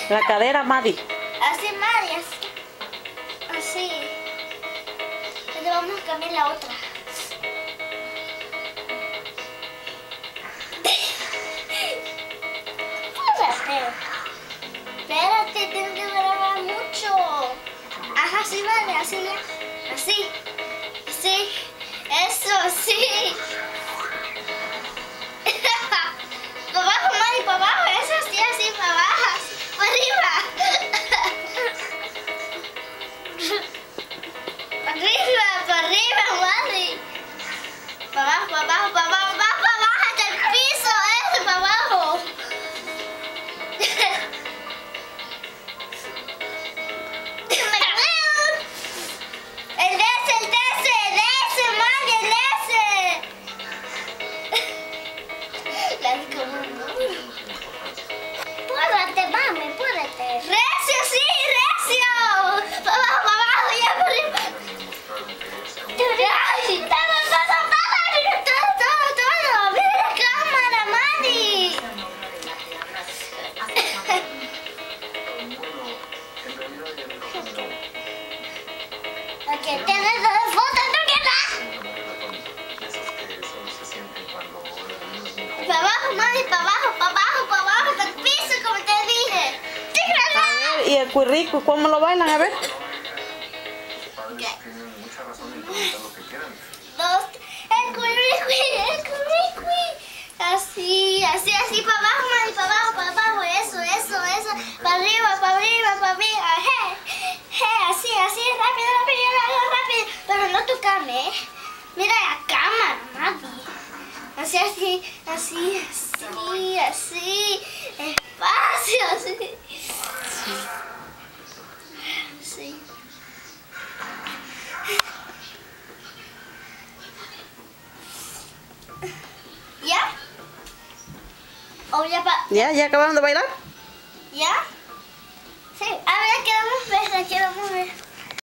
La cadera, Madi. Así, Madi, así. Entonces vamos a cambiar la otra. Espérate, tengo que grabar mucho. Ajá, sí, vale, así ya. Así. Sí. Eso, sí. Para abajo, Madi, para abajo. Eso sí, así, para abajo. Para arriba. Para arriba, Madi. Para abajo, para abajo, para abajo, para abajo, hasta el piso. Eso, para abajo. Púrate, mami, púrate. ¡Recio, sí, recio! ¡Para abajo, para abajo, ya por arriba! ¡Ay! ¡Todo! ¡Mira la cámara, Madi! Ok, tienes dos fotos, ¿no quieres? Para abajo, Madi, para abajo, para abajo, para abajo, hasta el piso, como te dije. A ver, ¿y el cuirrico cómo lo bailan? A ver. Dos, el cuirrico. Así, así, así, para abajo, Madi, para abajo, eso. Para arriba, así, rápido. Pero no tocame, ¿eh? Mira la cámara, Madi. Así. Despacio, así. Sí. ¿Ya? ¿O ya ¿Ya acabaron de bailar? ¿Ya? Sí. A ver, la queremos ver.